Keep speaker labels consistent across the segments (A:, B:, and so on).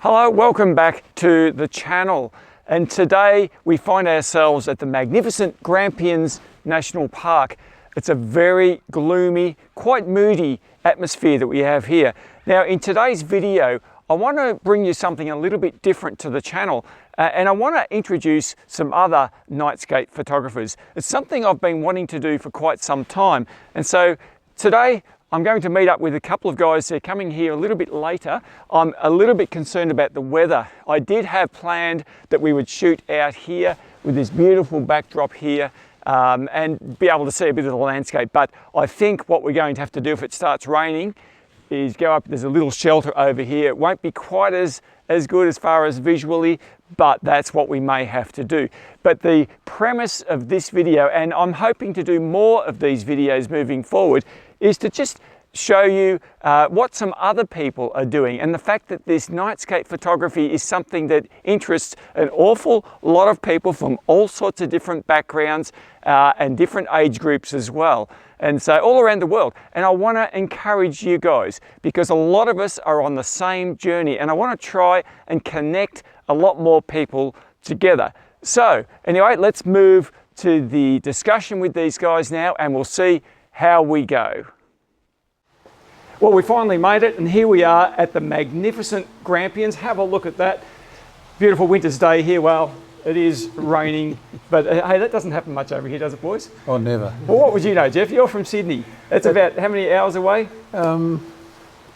A: Hello, welcome back to the channel. And today we find ourselves at the magnificent Grampians National Park. It's a very gloomy, quite moody atmosphere that we have here. Now in today's video, I want to bring you something a little bit different to the channel. And I want to introduce some other nightscape photographers. It's something I've been wanting to do for quite some time. And so today I'm going to meet up with a couple of guys. They're coming here a little bit later. I'm a little bit concerned about the weather. I did have planned that we would shoot out here with this beautiful backdrop here and be able to see a bit of the landscape. But I think what we're going to have to do if it starts raining is go up. There's a little shelter over here. It won't be quite as good as far as visually, but that's what we may have to do. But the premise of this video, and I'm hoping to do more of these videos moving forward, is to just show you what some other people are doing, and the fact that this nightscape photography is something that interests an awful lot of people from all sorts of different backgrounds and different age groups as well. And so all around the world. And I want to encourage you guys, because a lot of us are on the same journey, and I want to try and connect a lot more people together. So anyway, let's move to the discussion with these guys now, and we'll see how we go. Well, we finally made it, and here we are at the magnificent Grampians. Have a look at that. Beautiful winter's day here. Well, it is raining, but hey, that doesn't happen much over here, does it, boys?
B: Oh, never.
A: Well, what would you know, Jeff? You're from Sydney. It's about how many hours away?
B: 10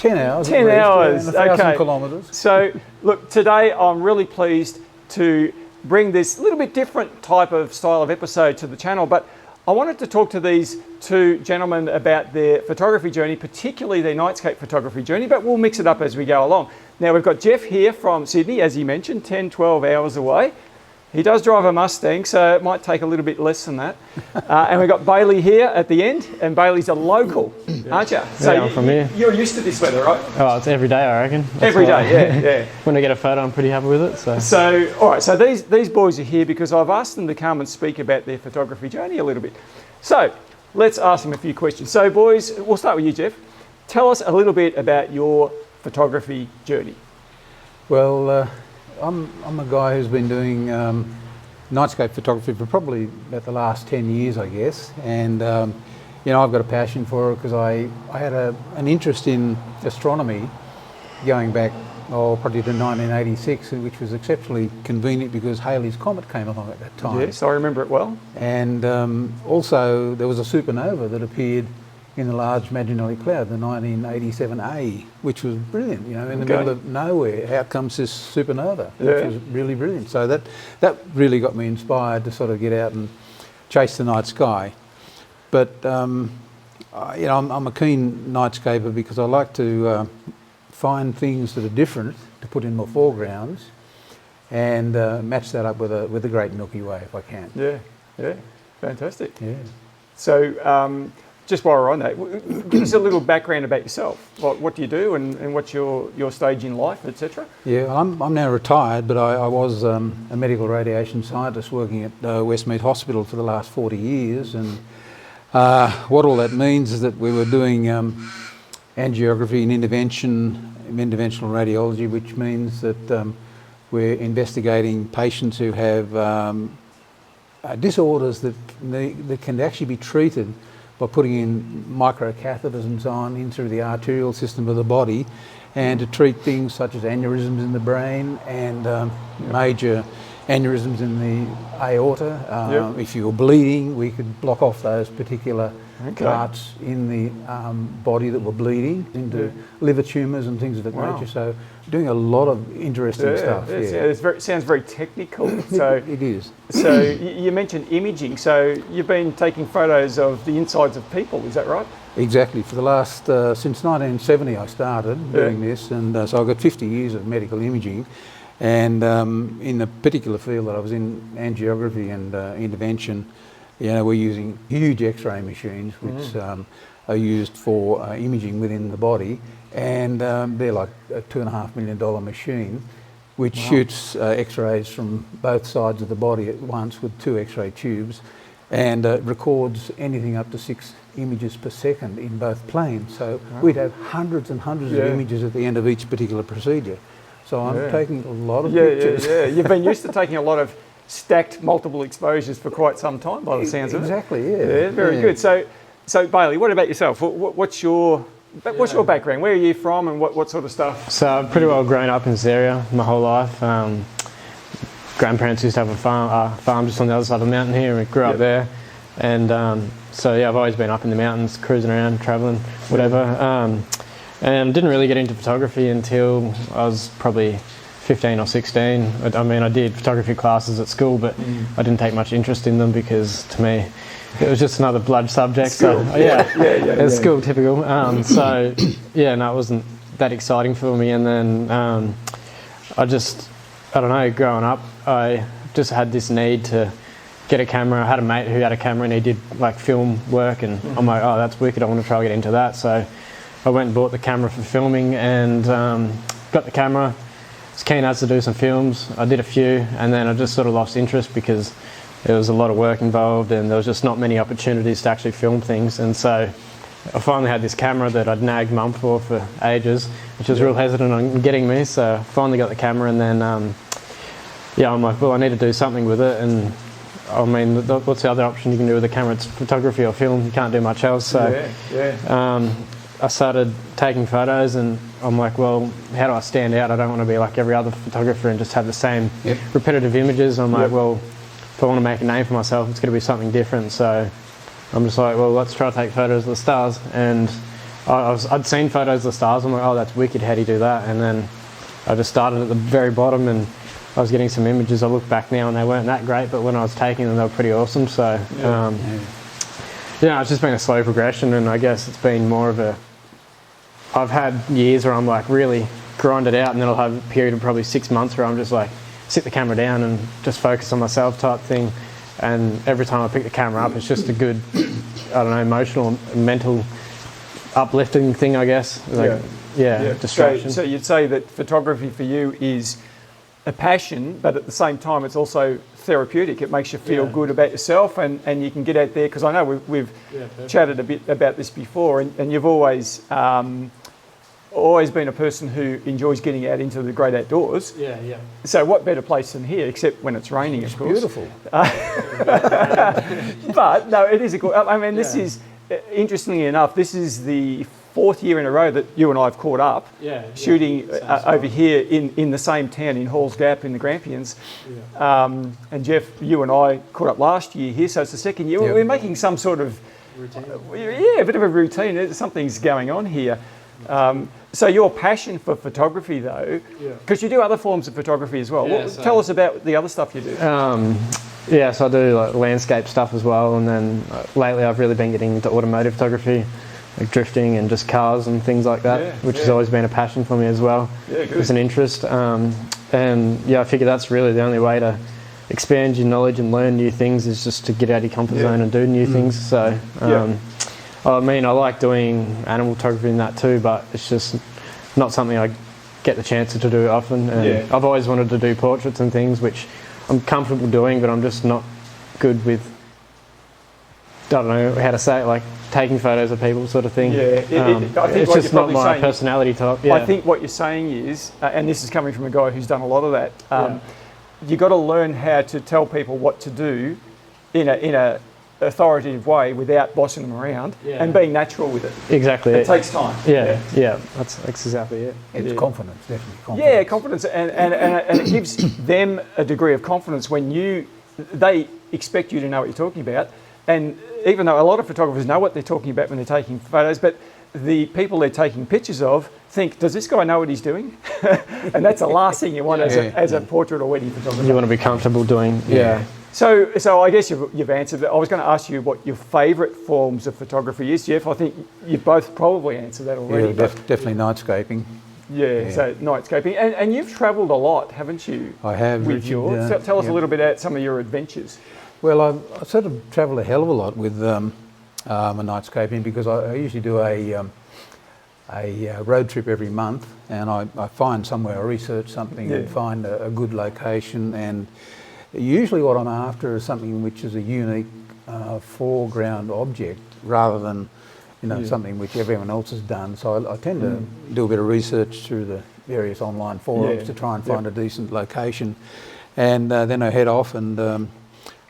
B: hours.
A: 10 hours,
B: yeah, 1,000
A: okay.
B: kilometres.
A: So, look, today I'm really pleased to bring this little bit different type of style of episode to the channel, but I wanted to talk to these two gentlemen about their photography journey, particularly their nightscape photography journey, but we'll mix it up as we go along. Now we've got Jeff here from Sydney, as he mentioned, 10, 12 hours away. He does drive a Mustang, so it might take a little bit less than that. And we've got Bailey here at the end, and Bailey's a local, aren't you? So
C: yeah, I'm from here.
A: You're used to this weather, right?
C: Oh, it's every day, I reckon.
A: Every day, yeah.
C: When I get a photo, I'm pretty happy with it.
A: So, all right, so these boys are here because I've asked them to come and speak about their photography journey a little bit. So, let's ask them a few questions. So, boys, we'll start with you, Jeff. Tell us a little bit about your photography journey.
B: Well, I'm a guy who's been doing nightscape photography for probably about the last 10 years, I guess. And, you know, I've got a passion for it because I had an interest in astronomy going back, probably to 1986, which was exceptionally convenient because Halley's Comet came along at that time.
A: Yes, I remember it well.
B: And also there was a supernova that appeared in the Large Magellanic Cloud, the 1987A, which was brilliant, you know, in the middle of nowhere. Out comes this supernova, which was really brilliant. So that really got me inspired to sort of get out and chase the night sky. But, you know, I'm a keen nightscaper because I like to find things that are different to put in my foregrounds and match that up with a great Milky Way if I can.
A: Yeah, fantastic.
B: Yeah.
A: So, just while we're on that, give us a little background about yourself. What do you do and what's your stage in life, etc.? Yeah,
B: I'm now retired, but I was a medical radiation scientist working at Westmead Hospital for the last 40 years. And what all that means is that we were doing angiography and interventional radiology, which means that we're investigating patients who have disorders that can actually be treated by putting in microcatheters and so on in through the arterial system of the body, and to treat things such as aneurysms in the brain and major aneurysms in the aorta. If you were bleeding, we could block off those particular parts in the body that were bleeding into liver tumours and things of that nature. So doing a lot of interesting stuff.
A: It sounds very technical. So
B: it is.
A: So you mentioned imaging. So you've been taking photos of the insides of people, is that right?
B: Exactly. For the last, since 1970 I started doing this, and so I've got 50 years of medical imaging. And in the particular field that I was in, angiography and intervention, you know, we're using huge X-ray machines which are used for imaging within the body, and they're like a $2.5 million machine which shoots X-rays from both sides of the body at once with 2 X-ray tubes, and records anything up to 6 images per second in both planes. So we'd have hundreds and hundreds of images at the end of each particular procedure. So I'm
A: Yeah.
B: taking a lot of
A: Yeah,
B: pictures.
A: yeah. You've been used to taking a lot of stacked multiple exposures for quite some time by the sounds of it.
B: Exactly, yeah.
A: Yeah, very good. So Bailey, what about yourself? What's your background? Where are you from, and what sort of stuff?
C: So I've pretty well grown up in this area my whole life. Grandparents used to have a farm just on the other side of the mountain here, and we grew up there. And so yeah, I've always been up in the mountains, cruising around, travelling, whatever. And didn't really get into photography until I was probably 15 or 16. I mean, I did photography classes at school, but I didn't take much interest in them because to me it was just another blood subject.
A: School.
C: So it's school typical. So yeah, no, it wasn't that exciting for me. And then I don't know, growing up, I just had this need to get a camera. I had a mate who had a camera and he did like film work, and I'm like, oh, that's wicked, I want to try and get into that. So I went and bought the camera for filming, and got the camera. Was keen as to do some films. I did a few, and then I just sort of lost interest because there was a lot of work involved and there was just not many opportunities to actually film things. And so I finally had this camera that I'd nagged mum for ages, which was real hesitant on getting me. So I finally got the camera, and then I'm like, well, I need to do something with it. And I mean, what's the other option you can do with a camera? It's photography or film. You can't do much else. So I started taking photos, and I'm like, well, how do I stand out? I don't want to be like every other photographer and just have the same repetitive images. I'm like, well, if I want to make a name for myself, it's going to be something different. So I'm just like, well, let's try to take photos of the stars. And I'd seen photos of the stars. I'm like, oh, that's wicked. How do you do that? And then I just started at the very bottom, and I was getting some images. I look back now and they weren't that great, but when I was taking them, they were pretty awesome. So it's just been a slow progression, and I guess it's been more of I've had years where I'm like really grind it out, and then I'll have a period of probably 6 months where I'm just like sit the camera down and just focus on myself type thing. And every time I pick the camera up, it's just a good, I don't know, emotional, mental, uplifting thing, I guess. Distraction.
A: So you'd say that photography for you is a passion, but at the same time it's also therapeutic. It makes you feel good about yourself, and you can get out there, because I know we've chatted a bit about this before, and you've always been a person who enjoys getting out into the great outdoors. So what better place than here, except when it's raining, of course.
B: Beautiful.
A: But no, it is a good, I mean, this is, interestingly enough, this is the 4th year in a row that you and I have caught up shooting over here in the same town, in Halls Gap in the Grampians. And Jeff, you and I caught up last year here, so it's the 2nd year. We're making some sort of routine. A bit of a routine. Something's going on here. So your passion for photography, though, because you do other forms of photography as well. Tell us about the other stuff you do.
C: So I do like landscape stuff as well, and then lately I've really been getting into automotive photography, like drifting and just cars and things like that, which has always been a passion for me as well. It's an interest, and I figure that's really the only way to expand your knowledge and learn new things is just to get out of your comfort zone and do new things. So I mean, I like doing animal photography and that too, but it's just not something I get the chance to do often. And I've always wanted to do portraits and things, which I'm comfortable doing, but I'm just not good with, I don't know how to say it, like taking photos of people sort of thing.
A: I think
C: it's just not my personality type.
A: I think what you're saying is, and this is coming from a guy who's done a lot of that, you've got to learn how to tell people what to do in a authoritative way without bossing them around and being natural with it.
C: Exactly.
A: It takes time.
C: That's exactly it.
B: It's confidence, definitely confidence.
A: Yeah, confidence, and it gives them a degree of confidence when they expect you to know what you're talking about. And even though a lot of photographers know what they're talking about when they're taking photos, but the people they're taking pictures of think, does this guy know what he's doing? And that's the last thing you want as a portrait or wedding photographer.
C: You want to be comfortable doing,
A: So I guess you've answered that. I was going to ask you what your favourite forms of photography is, Jeff. I think you've both probably answered that already.
B: Definitely nightscaping.
A: So nightscaping. And you've travelled a lot, haven't you?
B: I have.
A: With yours. Tell us a little bit about some of your adventures.
B: Well, I sort of travel a hell of a lot with my nightscaping, because I usually do a road trip every month, and I find somewhere, I research something and find a good location, and usually what I'm after is something which is a unique foreground object rather than something which everyone else has done. So I tend to do a bit of research through the various online forums
A: Yeah.
B: to try and
A: Yep.
B: find a decent location. And then I head off and,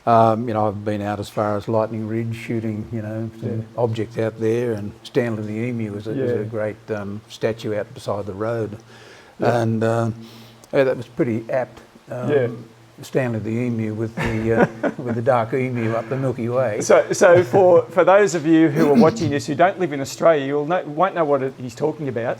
B: I've been out as far as Lightning Ridge shooting, some objects out there, and Stanley the Emu was a great statue out beside the road.
A: Yeah.
B: And that was pretty apt. Stanley the Emu with the with the dark emu up the Milky Way.
A: So for those of you who are watching this who don't live in Australia, won't know what he's talking about.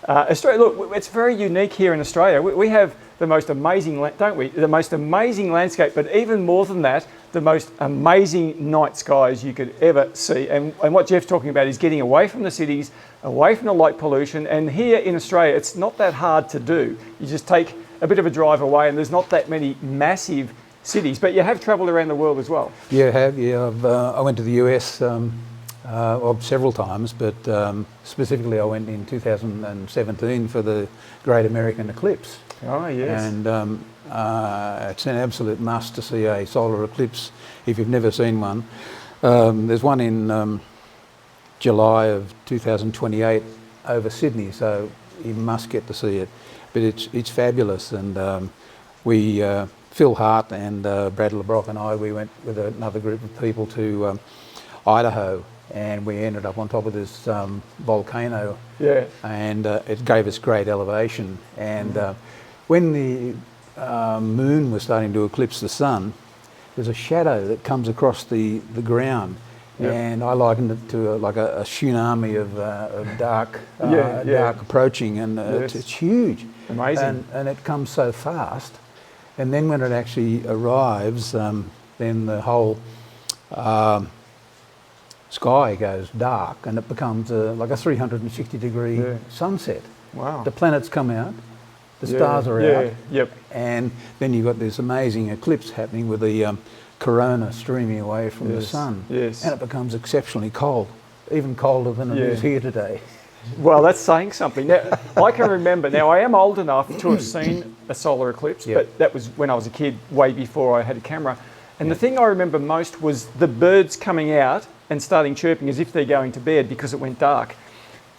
A: Australia, look, it's very unique here in Australia. We have the most amazing, don't we? The most amazing landscape, but even more than that, the most amazing night skies you could ever see. And what Jeff's talking about is getting away from the cities, away from the light pollution. And here in Australia, it's not that hard to do. You just take a bit of a drive away, and there's not that many massive cities. But you have travelled around the world as well.
B: Yeah, I have. Yeah, I went to the US several times, but specifically I went in 2017 for the Great American Eclipse.
A: Oh, yes.
B: And it's an absolute must to see a solar eclipse if you've never seen one. There's one in July of 2028 over Sydney, so you must get to see it. But it's fabulous, and Phil Hart and Brad LeBrock and we went with another group of people to Idaho, and we ended up on top of this volcano.
A: Yeah.
B: And it gave us great elevation. And when the moon was starting to eclipse the sun, there's a shadow that comes across the ground. Yep. And I likened it to like a tsunami of dark approaching, and
A: Yes.
B: it's huge.
A: Amazing.
B: And it comes so fast. And then when it actually arrives, then the whole sky goes dark, and it becomes like a 360-degree sunset.
A: Wow.
B: The planets come out, the stars are out,
A: Yep.
B: and then you've got this amazing eclipse happening with the corona streaming away from the sun.
A: Yes.
B: And it becomes exceptionally cold, even colder than it is here today.
A: Well, that's saying something. Now, I can remember, now I am old enough to have seen a solar eclipse, but that was when I was a kid, way before I had a camera. And the thing I remember most was the birds coming out and starting chirping as if they're going to bed because it went dark.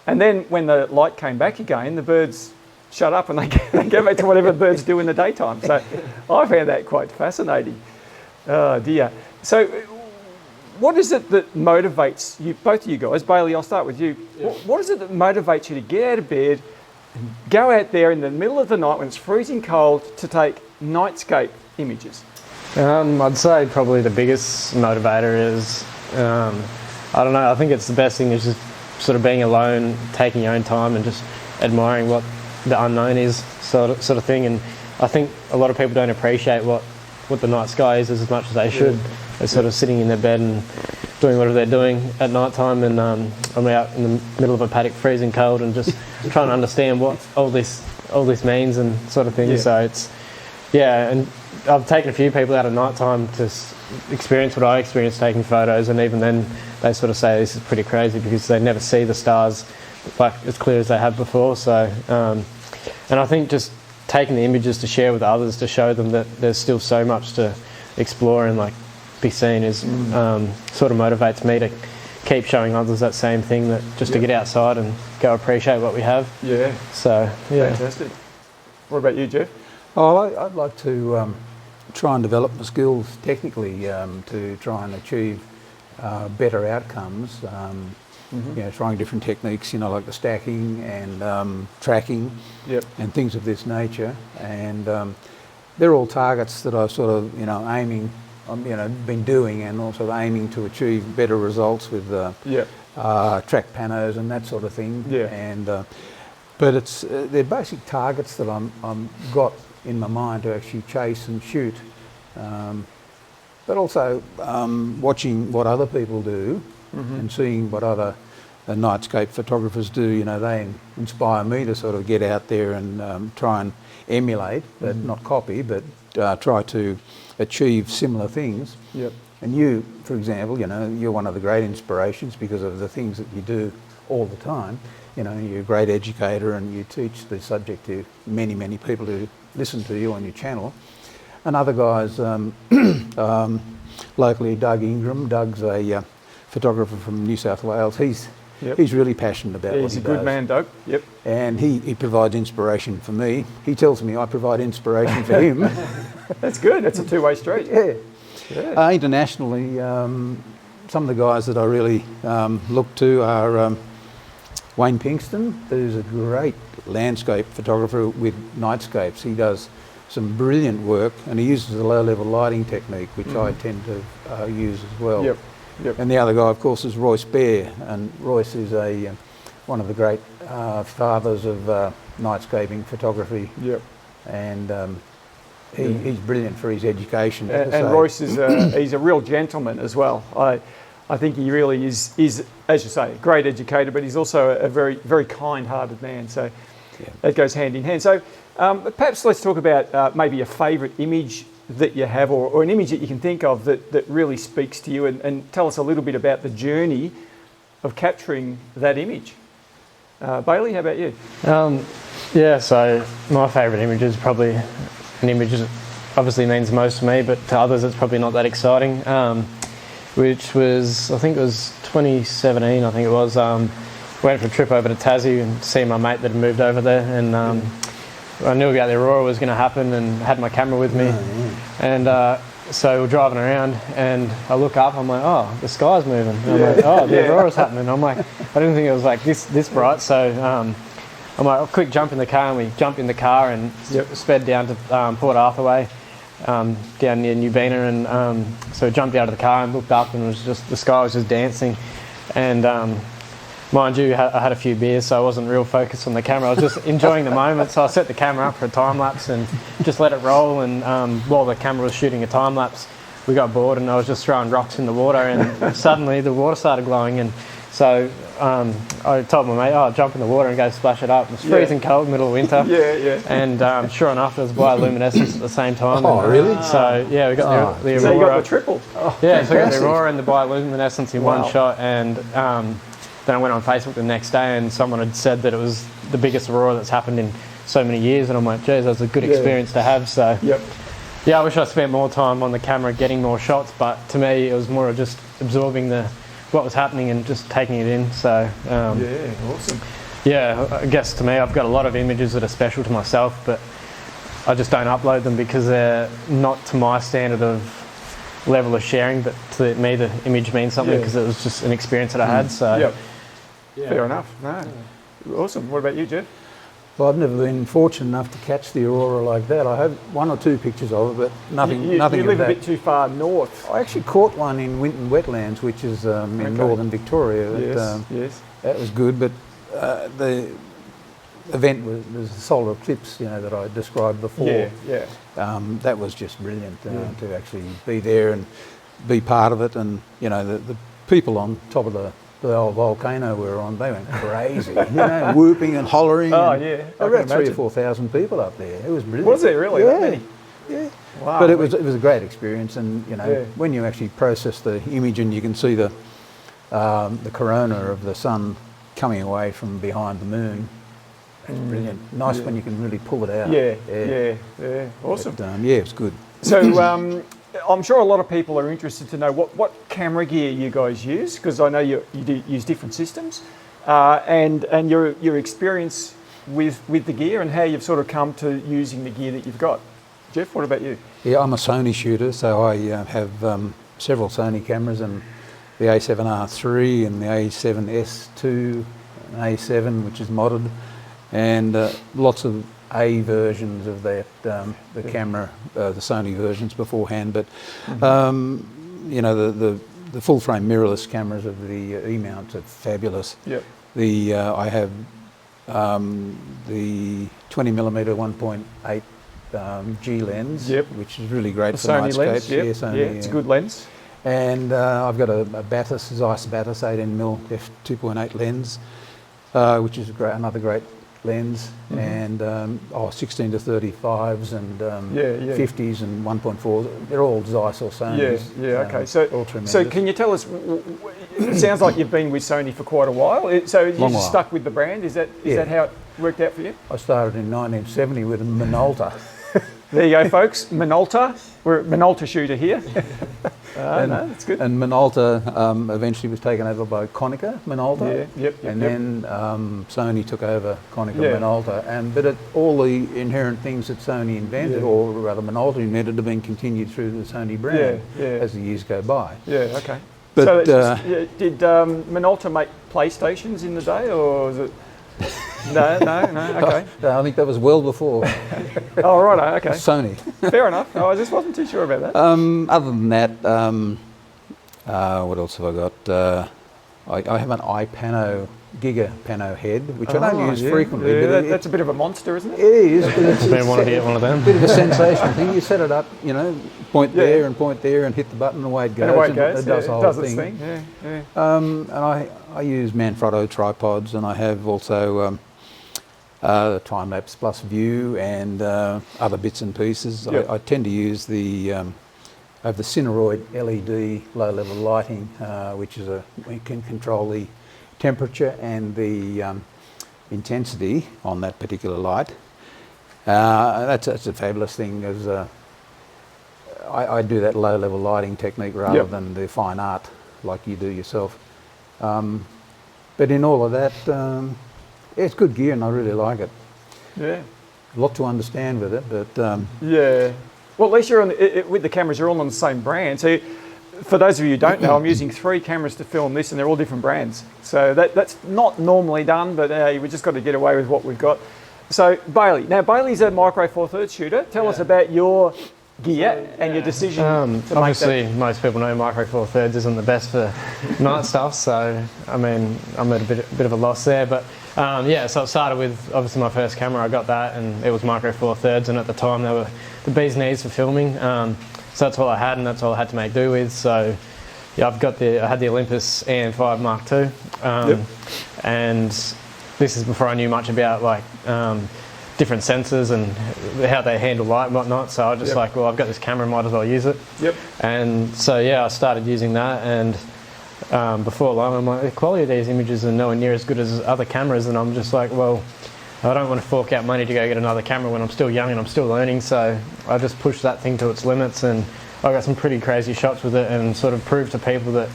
A: And then when the light came back again, the birds shut up and they go back to whatever birds do in the daytime. So I found that quite fascinating. Oh dear. So what is it that motivates you, both of you guys? Bailey, I'll start with you. What is it that motivates you to get out of bed and go out there in the middle of the night when it's freezing cold to take nightscape images?
C: I'd say probably the biggest motivator is, I don't know, I think it's the best thing is just sort of being alone, taking your own time and just admiring what the unknown is, sort of thing. And I think a lot of people don't appreciate what the night sky is as much as they should. They're sort of sitting in their bed and doing whatever they're doing at night time, and I'm out in the middle of a paddock freezing cold and just trying to understand what all this means and sort of thing. So it's, and I've taken a few people out at night time to experience what I experienced taking photos, and even then they sort of say this is pretty crazy because they never see the stars like as clear as they have before. So and I think just taking the images to share with others to show them that there's still so much to explore and like be seen is sort of motivates me to keep showing others that same thing, that just to get outside and go appreciate what we have. So
A: Fantastic. What about you, Jeff?
B: Oh, I'd like to try and develop my skills technically to try and achieve better outcomes. Trying different techniques, like the stacking and tracking and things of this nature. And they're all targets that I've sort of, aiming, been doing, and also aiming to achieve better results with track panos and that sort of thing. And but they're basic targets that I'm got in my mind to actually chase and shoot. But also watching what other people do and seeing what other nightscape photographers do. They inspire me to sort of get out there and try and emulate, but not copy, but try to achieve similar things. And you, for example, you're one of the great inspirations because of the things that you do all the time. You're a great educator and you teach the subject to many, many people who listen to you on your channel. And other guys, locally, Doug Ingram. Doug's a photographer from New South Wales.
A: Yep.
B: he's really passionate about what
A: He's
B: he
A: a good
B: does.
A: man, Doug. Yep.
B: And he provides inspiration for me. He tells me I provide inspiration for him.
A: That's good. It's a two-way street.
B: Yeah.
A: Yeah.
B: Internationally, some of the guys that I really look to are Wayne Pinkston, who's a great landscape photographer with nightscapes. He does some brilliant work, and he uses a low-level lighting technique, which I tend to use as well.
A: Yep. Yep.
B: And the other guy, of course, is Royce Bear, and Royce is one of the great fathers of nightscaping photography,
A: Yep.
B: and he's brilliant for his education. as I
A: And
B: say.
A: Royce is he's a real gentleman as well. I think he really is, as you say, a great educator, but he's also a very, very kind-hearted man. So that goes hand in hand. So perhaps let's talk about maybe a favourite image that you have, or an image that you can think of that really speaks to you, and tell us a little bit about the journey of capturing that image. Bailey, how about you?
C: Yeah, so my favourite image is probably an image that obviously means most to me, but to others it's probably not that exciting, which was, I think it was 2017, I think it was. Went for a trip over to Tassie and see my mate that had moved over there, and I knew about the aurora was going to happen and had my camera with me. And so we're driving around and I look up, I'm like, oh, the sky's moving. And I'm like, oh, the aurora's happening. I'm like, I didn't think it was like this bright. So I'm like, oh, quick, jump in the car. And we jumped in the car and sped down to Port Arthur Way, down near Newbina. And so we jumped out of the car and looked up, and it was just, the sky was just dancing. And mind you, I had a few beers, so I wasn't real focused on the camera. I was just enjoying the moment. So I set the camera up for a time lapse and just let it roll. And while the camera was shooting a time lapse, we got bored, and I was just throwing rocks in the water, and suddenly the water started glowing. And so I told my mate, oh, jump in the water and go splash it up. It was freezing cold, middle of winter. And sure enough, there was bioluminescence at the same time.
B: Oh, really?
C: So yeah, we got the aurora.
A: So you got the triple.
C: Yeah, so we got the aurora and the bioluminescence in one shot. And then I went on Facebook the next day, and someone had said that it was the biggest aurora that's happened in so many years. And I'm like, geez, that's a good experience to have. So yeah, I wish I spent more time on the camera getting more shots, but to me it was more of just absorbing what was happening and just taking it in. So
A: Awesome.
C: yeah, I guess to me I've got a lot of images that are special to myself, but I just don't upload them because they're not to my standard of level of sharing, but to me the image means something because it was just an experience that I had. So
A: fair enough. No. Awesome. What about you, Jeff?
B: Well, I've never been fortunate enough to catch the aurora like that. I have one or two pictures of it, but nothing.
A: You
B: nothing
A: live
B: of that.
A: a bit too far north.
B: I actually caught one in Winton Wetlands, which is in northern Victoria.
A: Yes.
B: That was good, but the event was the solar eclipse, that I described before. That was just brilliant to actually be there and be part of it, and the people on top of the old volcano we were on, they went crazy, whooping and hollering.
A: Oh,
B: and
A: yeah.
B: There were about 3,000 or 4,000 people up there. It was brilliant.
A: Was there really that many?
B: Yeah.
A: Wow.
B: But it was a great experience, and when you actually process the image and you can see the corona of the sun coming away from behind the moon, it's brilliant. Nice when you can really pull it out.
A: Yeah. Awesome.
B: But, it's good.
A: So I'm sure a lot of people are interested to know what camera gear you guys use, because I know you do use different systems, and your experience with the gear and how you've sort of come to using the gear that you've got. Jeff, what about you?
B: Yeah, I'm a Sony shooter, so I have several Sony cameras, and the A7R III and the A7S2 and A7, which is modded, and lots of A versions of that, the camera, the Sony versions beforehand, but the full frame mirrorless cameras of the E-mounts are fabulous.
A: Yep.
B: I have the 20mm 1.8 G lens, which is really great for
A: Sony
B: nightscapes.
A: lens,
B: Sony,
A: it's a good lens.
B: And I've got a Bathurst, Zeiss Bathurst 18mm f2.8 lens, which is another great lens, and 16 to 35es and 50s and 1.4s. They're all Zeiss or Sony's.
A: Okay.
B: all tremendous.
A: So can you tell us? It sounds like you've been with Sony for quite a while. So you
B: Long
A: just
B: while.
A: stuck with the brand. Is that how it worked out for you?
B: I started in 1970 with a Minolta.
A: There you go, folks. Minolta. We're a Minolta shooter here. No, that's good.
B: And Minolta eventually was taken over by Konica Minolta.
A: Yep.
B: And then Sony took over Konica
A: Yeah.
B: Minolta. But all the inherent things that Sony invented,
A: Yeah.
B: or rather Minolta invented, have been continued through the Sony brand as the years go by.
A: Yeah, okay.
B: But,
A: so did Minolta make PlayStations in the day, or was it? No, okay.
B: I think that was well before
A: Oh, right, okay.
B: Sony.
A: Fair enough. I just wasn't too sure about that.
B: Other than that, what else have I got? I have an iPano Giga Pano head, which I don't use frequently.
A: Yeah,
B: but
A: that's a bit of a monster, isn't it?
B: it is. But it's
C: I've been wanting to get one of them.
B: a bit of a sensation thing. You set it up, point there and point there, and hit the button, and away it goes.
A: And away it goes.
B: It does the whole
A: its
B: thing.
A: thing. Yeah.
B: And I use Manfrotto tripods, and I have also Time-Lapse Plus View and other bits and pieces.
A: Yep.
B: I tend to use the I have the Cineroid LED low-level lighting, which is we can control the temperature and the intensity on that particular light. That's a fabulous thing, because I do that low-level lighting technique rather than the fine art like you do yourself. But in all of that, it's good gear, and I really like it.
A: Yeah.
B: A lot to understand with it, but
A: Yeah. Well, at least you're on with the cameras. You're all on the same brand. So, for those of you who don't know, I'm using 3 cameras to film this, and they're all different brands. So that's not normally done, but we just got to get away with what we've got. So Bailey. Now Bailey's a Micro Four Thirds shooter. Tell us about your gear and your decision to make
C: Obviously,
A: that.
C: most people know Micro Four Thirds isn't the best for night stuff, so I mean, I'm at a bit of a loss there. But so it started with obviously my first camera. I got that, and it was Micro Four Thirds, and at the time they were the bee's knees for filming. So that's all I had, and that's all I had to make do with. So yeah, I had the Olympus EM5 Mark II, and this is before I knew much about different sensors and how they handle light and whatnot. So I was just like, well, I've got this camera, might as well use it.
A: Yep.
C: And so I started using that, and before long, I'm like, the quality of these images are nowhere near as good as other cameras, and I'm just like, well, I don't want to fork out money to go get another camera when I'm still young and I'm still learning. So I just pushed that thing to its limits, and I got some pretty crazy shots with it, and sort of proved to people that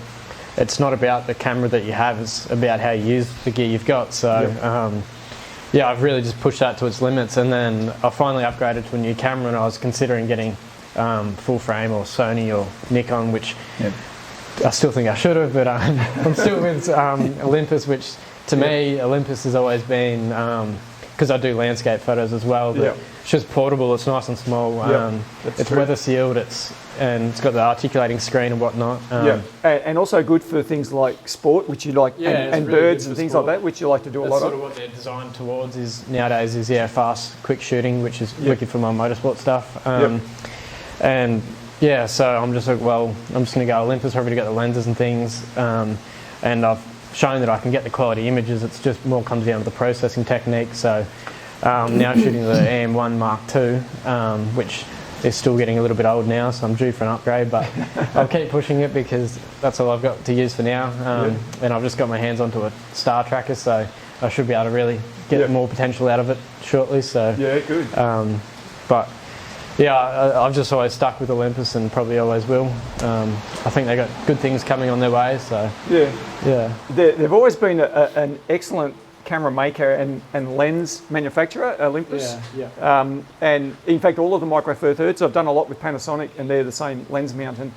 C: it's not about the camera that you have, it's about how you use the gear you've got. So I've really just pushed that to its limits, and then I finally upgraded to a new camera, and I was considering getting full frame or Sony or Nikon, which I still think I should have, but I'm still with Olympus, which to me, Olympus has always been, because I do landscape photos as well, but it's just portable, it's nice and small, it's weather sealed, and it's got the articulating screen and whatnot.
A: And also good for things like sport, which you like, and really birds and things like that, which you like to do a lot of.
C: That's sort of what they're designed towards nowadays is fast, quick shooting, which is wicked for my motorsport stuff. And so I'm just like, well, I'm just going to go Olympus, probably to get the lenses and things, and I've shown that I can get the quality images. It's just more comes down to the processing technique. So now shooting the EM1 Mark II, which is still getting a little bit old now, so I'm due for an upgrade, but I'll keep pushing it because that's all I've got to use for now. And I've just got my hands onto a star tracker, so I should be able to really get more potential out of it shortly. So
A: good.
C: But I've just always stuck with Olympus and probably always will. I think they got good things coming on their way. So
A: they've always been an excellent camera maker and lens manufacturer, Olympus. And in fact, all of the Micro Four Thirds, I've done a lot with Panasonic, and they're the same lens mount. And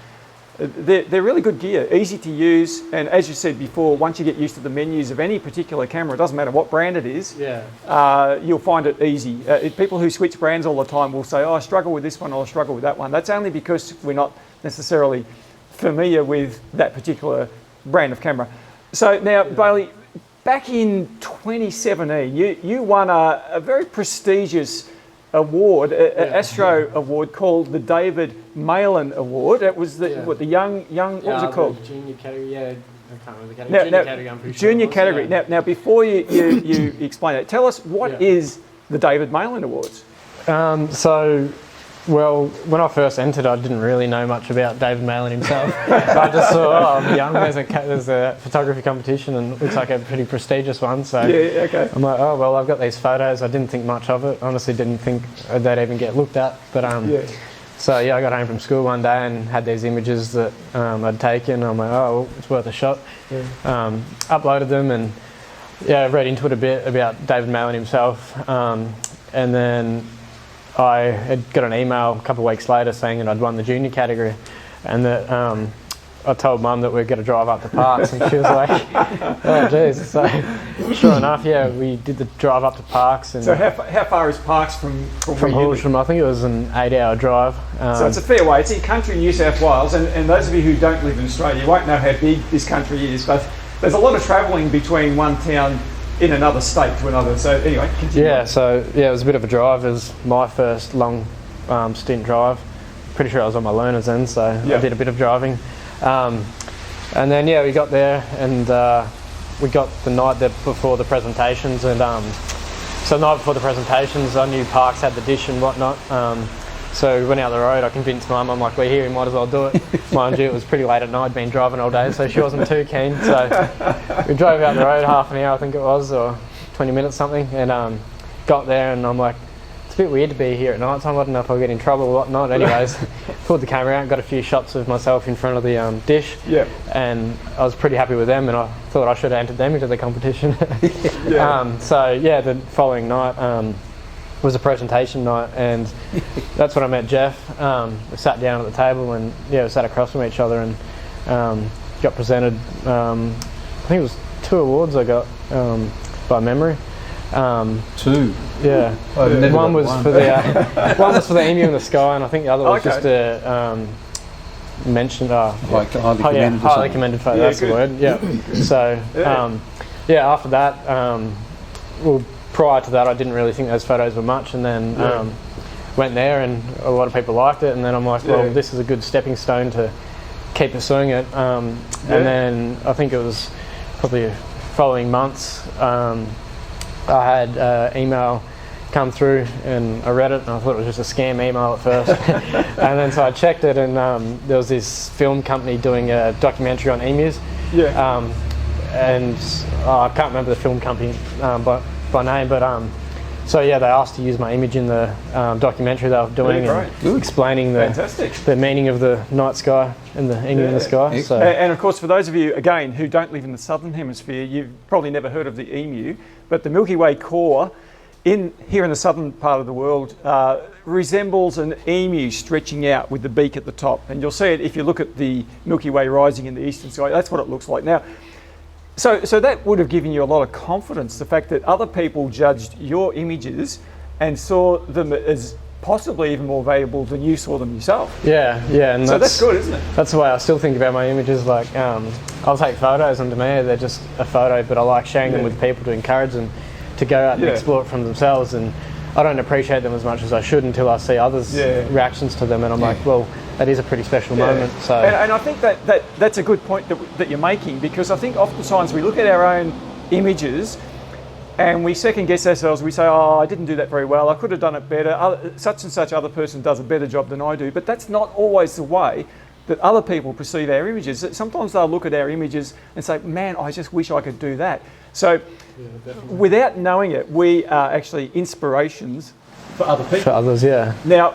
A: they're really good gear, easy to use. And as you said before, once you get used to the menus of any particular camera, it doesn't matter what brand it is, you'll find it easy. People who switch brands all the time will say, oh, I struggle with this one, or I struggle with that one. That's only because we're not necessarily familiar with that particular brand of camera. So now, Bailey, back in 2017, you won a very prestigious award, Astro Award called the David Malin Award. It was the young what was it called?
C: The junior category. I can't remember the category. Junior category. I'm pretty sure.
A: Junior category. Now, before you explain it, tell us what is the David Malin Awards?
C: Well, when I first entered, I didn't really know much about David Malin himself. I just saw, I'm young, there's a photography competition, and it looks like a pretty prestigious one. So I'm like, oh, well, I've got these photos. I didn't think much of it. Honestly, didn't think they'd even get looked at. But So yeah, I got home from school one day and had these images that I'd taken. I'm like, oh, well, it's worth a shot. Uploaded them and yeah, read into it a bit about David Malin himself. And then I had got an email a couple of weeks later saying that I'd won the junior category, and that I told Mum that we're going to drive up to Parks, and she was like, "Oh, geez." So, sure enough, yeah, we did the drive up to Parks. And
A: So how far is Parks from where you live?
C: Horsham, I think it was an 8-hour drive.
A: So it's a fair way. It's in country New South Wales, and those of you who don't live in Australia, you won't know how big this country is, but there's a lot of travelling between one town in another state to another. So anyway, continue.
C: Yeah, so yeah, it was a bit of a drive. It was my first long stint drive. Pretty sure I was on my learners then, so I did a bit of driving. And then yeah, we got there and we got the night before the presentations, and so the night before the presentations I knew Parks had the dish and whatnot, so we went out the road. I convinced Mum, I'm like, we're here, we might as well do it. Mind you, it was pretty late at night, I'd been driving all day, so she wasn't too keen, so we drove out the road half an hour I think it was, or 20 minutes something, and got there and I'm like, it's a bit weird to be here at night time, I don't know if I'll get in trouble or whatnot. Anyways, pulled the camera out and got a few shots of myself in front of the dish, and I was pretty happy with them, and I thought I should have entered them into the competition. So yeah, the following night was a presentation night, and that's when I met Jeff. We sat down at the table and yeah, we sat across from each other and got presented, I think it was 2 awards I got by memory.
B: 2.
C: Yeah, one was for the one was for the emu in the sky, and I think the other was just a mentioned
B: Like highly commended.
C: highly commended photo. That's the word. Yeah. So yeah, after that, well, prior to that, I didn't really think those photos were much, and then went there, and a lot of people liked it, and then I'm like, well, this is a good stepping stone to keep pursuing it. And then I think it was probably following months. I had email come through and I read it and I thought it was just a scam email at first. And then so I checked it, and there was this film company doing a documentary on emus. And I can't remember the film company by name, but so yeah, they asked to use my image in the documentary they were doing, and explaining the meaning of the night sky and the emu in the sky. So.
A: And of course, for those of you, again, who don't live in the southern hemisphere, you've probably never heard of the emu, but the Milky Way core here in the southern part of the world resembles an emu stretching out with the beak at the top. And you'll see it if you look at the Milky Way rising in the eastern sky. That's what it looks like. Now, so that would have given you a lot of confidence, the fact that other people judged your images and saw them as possibly even more valuable than you saw them yourself.
C: Yeah, and
A: so that's good, isn't it?
C: That's the way I still think about my images. Like, I'll take photos, and to me they're just a photo, but I like sharing them with people to encourage them to go out and explore it from themselves. And I don't appreciate them as much as I should until I see others' reactions to them, and I'm like, well, that is a pretty special moment. So,
A: and I think that's a good point that you're making, because I think oftentimes we look at our own images and we second guess ourselves. We say, oh, I didn't do that very well, I could have done it better, such and such other person does a better job than I do. But that's not always the way that other people perceive our images. Sometimes they'll look at our images and say, man, I just wish I could do that. So without knowing it, we are actually inspirations for other people.
C: For others, yeah.
A: Now,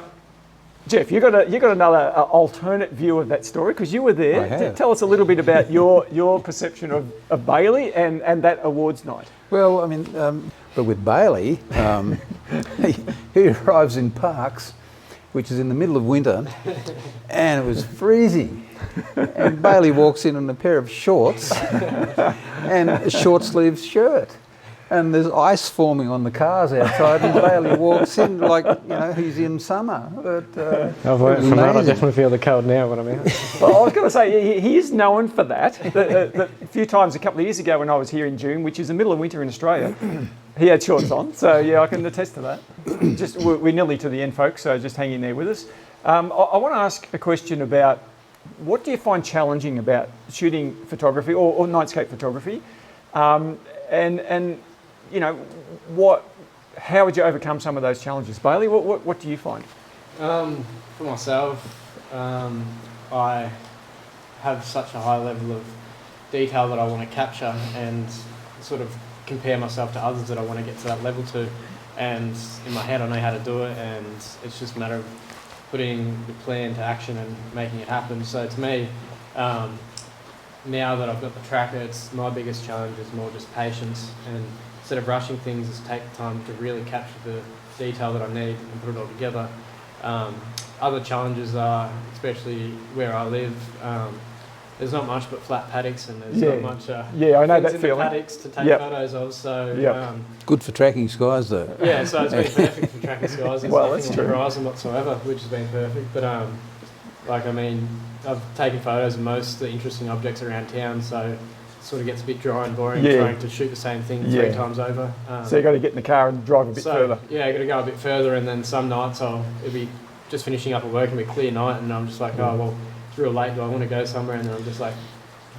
A: Jeff, you got another alternate view of that story, because you were there.
B: I have.
A: Tell us a little bit about your perception of Bailey and that awards night.
B: Well, I mean, but with Bailey, he arrives in Parks, which is in the middle of winter, and it was freezing. And Bailey walks in a pair of shorts and a short sleeve shirt. And there's ice forming on the cars outside, and Bailey walks in like, he's in summer. But,
C: I've learned from that. I definitely feel the cold now when I'm out.
A: Well, I was going to say, he is known for that. A few times a couple of years ago when I was here in June, which is the middle of winter in Australia, he had shorts on. So, yeah, I can attest to that. We're nearly to the end, folks, so just hang in there with us. I want to ask a question about, what do you find challenging about shooting photography or nightscape photography? And how would you overcome some of those challenges? Bailey, what do you find?
C: For myself, I have such a high level of detail that I want to capture, and sort of compare myself to others that I want to get to that level to. And in my head I know how to do it, and it's just a matter of putting the plan to action and making it happen. So to me, now that I've got the tracker, it's my biggest challenge is more just patience, and instead of rushing things, is take the time to really capture the detail that I need and put it all together. Other challenges are, especially where I live, there's not much but flat paddocks, and there's not much
A: yeah, I know
C: things
A: that
C: in
A: feeling.
C: the paddocks to take photos of. So
B: Good for tracking skies, though.
C: yeah, so it's been perfect for tracking skies. There's
A: Well,
C: nothing
A: that's
C: on
A: true.
C: the horizon whatsoever, which has been perfect. But like, I mean, I've taken photos of most of the interesting objects around town, so it sort of gets a bit dry and boring trying to shoot the same thing 3 times over.
A: So you've got to get in the car and drive a bit further.
C: Yeah, I've got to go a bit further, and then some nights it'll be just finishing up at work and be a clear night, and I'm just like, oh, well, it's real late, do I want to go somewhere? And then I'm just like,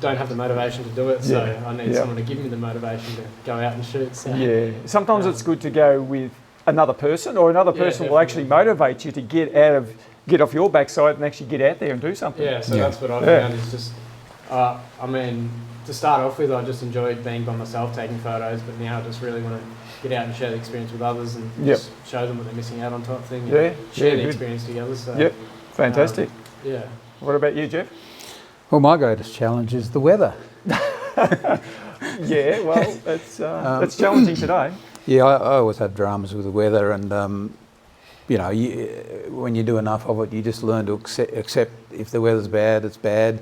C: don't have the motivation to do it, so I need someone to give me the motivation to go out and shoot. So.
A: Yeah, sometimes it's good to go with another person, or another person will actually motivate you to get off your backside and actually get out there and do something.
C: Yeah, so that's what I've found is just, I mean, to start off with, I just enjoyed being by myself taking photos, but now I just really want to get out and share the experience with others and just show them what they're missing out on type thing. And share the experience together. So,
A: fantastic.
C: Yeah.
A: What about you, Jeff?
B: Well, my greatest challenge is the weather.
A: Yeah, well, it's challenging today.
B: Yeah, I always have dramas with the weather, and you know, when you do enough of it, you just learn to accept if the weather's bad, it's bad.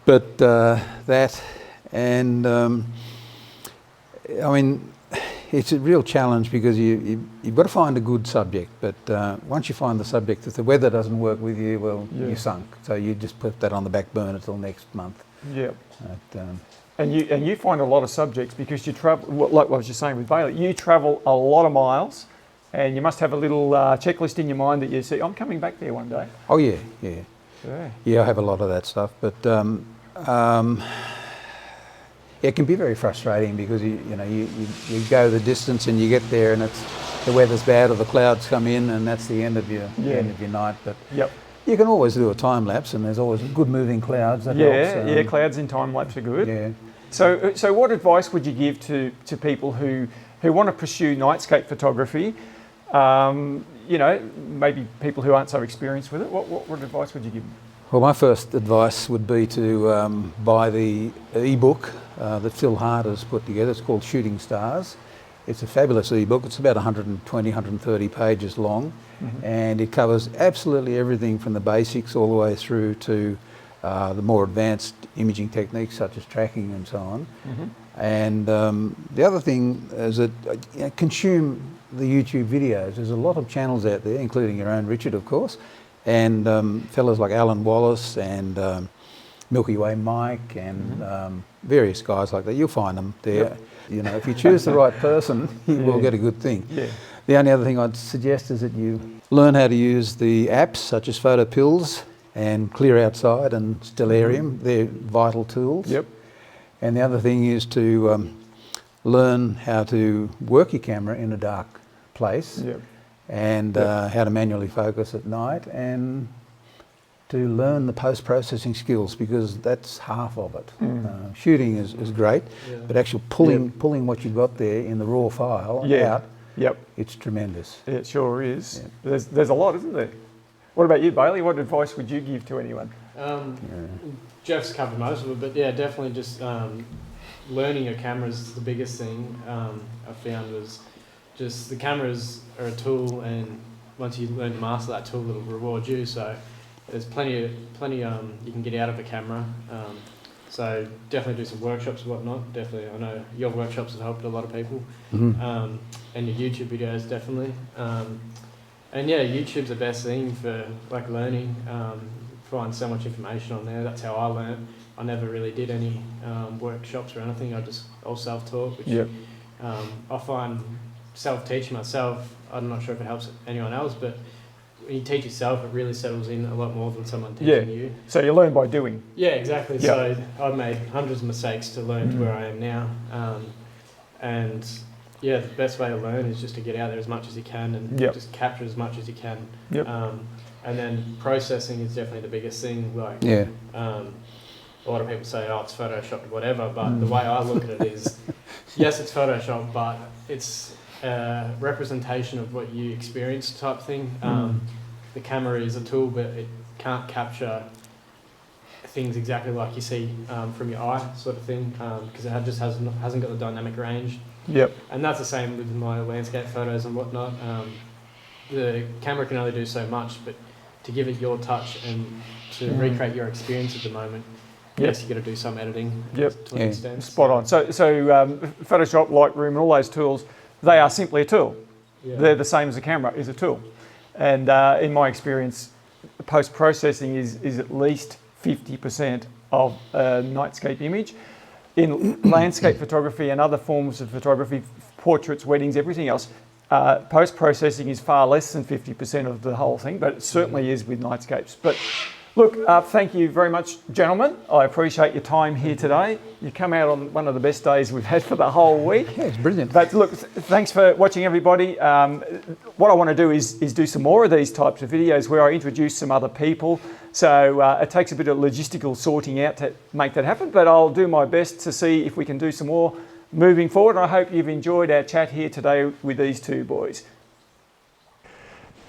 B: But that, and I mean, it's a real challenge because you've got to find a good subject. But once you find the subject, if the weather doesn't work with you, well, you're sunk. So you just put that on the back burner till next month.
A: Yeah.
B: But,
A: And you find a lot of subjects because you travel, like I was just saying with Bailey, you travel a lot of miles, and you must have a little checklist in your mind that you see, I'm coming back there one day.
B: oh yeah.
A: Yeah.
B: I have a lot of that stuff, but it can be very frustrating because you go the distance and you get there and the weather's bad or the clouds come in and that's the end of your night. But you can always do a time lapse, and there's always good moving clouds. That helps.
A: Clouds in time lapse are good.
B: Yeah.
A: So what advice would you give to people who want to pursue nightscape photography? Maybe people who aren't so experienced with it. What advice would you give them?
B: Well, my first advice would be to buy the ebook that Phil Hart has put together. It's called Shooting Stars. It's a fabulous ebook. It's about 120, 130 pages long, and it covers absolutely everything from the basics all the way through to the more advanced imaging techniques such as tracking and so on. And the other thing is that consume the YouTube videos. There's a lot of channels out there, including your own Richard, of course, and fellas like Alan Wallace and Milky Way Mike and various guys like that. You'll find them there. If you choose the right person, you will get a good thing. Yeah. The only other thing I'd suggest is that you learn how to use the apps such as PhotoPills and Clear Outside and Stellarium. They're vital tools.
A: Yep.
B: And the other thing is to learn how to work your camera in a dark place.
A: Yep.
B: And how to manually focus at night, and to learn the post-processing skills, because that's half of it. Shooting is great, but actually pulling what you've got there in the raw file out, it's tremendous.
A: It sure is. Yeah. There's a lot, isn't there? What about you, Bailey? What advice would you give to anyone?
C: Jeff's covered most of it, but yeah, definitely just learning your cameras is the biggest thing I found was just the cameras are a tool, and once you learn to master that tool, it'll reward you. So there's plenty you can get out of a camera. So definitely do some workshops and whatnot. Definitely, I know your workshops have helped a lot of people, and your YouTube videos definitely. And yeah, YouTube's the best thing for like learning. Find so much information on there. That's how I learned. I never really did any workshops or anything. I was self-taught, which I find self-teaching myself, I'm not sure if it helps anyone else, but when you teach yourself, it really settles in a lot more than someone teaching you.
A: So you learn by doing.
C: Yeah, exactly. So I've made hundreds of mistakes to learn to where I am now. And yeah, the best way to learn is just to get out there as much as you can and just capture as much as you can. And then processing is definitely the biggest thing. Like, a lot of people say, oh, it's Photoshopped or whatever, but the way I look at it is, yes, it's Photoshopped, but it's representation of what you experience type thing. the camera is a tool, but it can't capture things exactly like you see from your eye, sort of thing, because it just hasn't got the dynamic range.
A: Yep.
C: And that's the same with my landscape photos and whatnot. The camera can only do so much, but to give it your touch and to recreate your experience at the moment, yes, you've got to do some editing to an extent.
A: Spot on. So Photoshop, Lightroom, and all those tools, they are simply a tool.
C: Yeah.
A: They're the same as a camera is a tool. And in my experience, post-processing is at least 50% of a nightscape image. In landscape photography and other forms of photography, portraits, weddings, everything else, post-processing is far less than 50% of the whole thing, but it certainly is with nightscapes. But look, thank you very much, gentlemen. I appreciate your time here today. You come out on one of the best days we've had for the whole week.
B: Yeah, it's brilliant.
A: But look, thanks for watching, everybody. What I want to do is do some more of these types of videos where I introduce some other people. So it takes a bit of logistical sorting out to make that happen, but I'll do my best to see if we can do some more moving forward. And I hope you've enjoyed our chat here today with these two boys.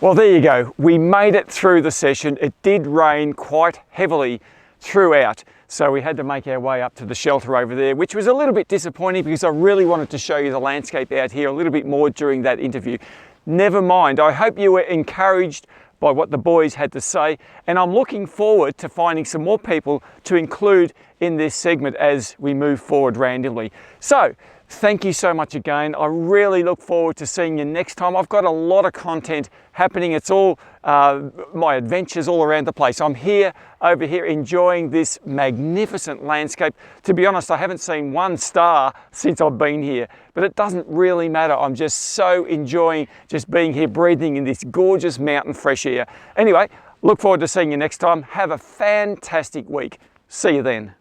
A: Well, there you go. We made it through the session. It did rain quite heavily throughout, so we had to make our way up to the shelter over there, which was a little bit disappointing because I really wanted to show you the landscape out here a little bit more during that interview. Never mind. I hope you were encouraged by what the boys had to say, and I'm looking forward to finding some more people to include in this segment as we move forward randomly. So, thank you so much again. I really look forward to seeing you next time. I've got a lot of content happening. It's all my adventures all around the place. I'm here, over here, enjoying this magnificent landscape. To be honest, I haven't seen one star since I've been here, but it doesn't really matter. I'm just so enjoying just being here, breathing in this gorgeous mountain fresh air. Anyway, look forward to seeing you next time. Have a fantastic week. See you then.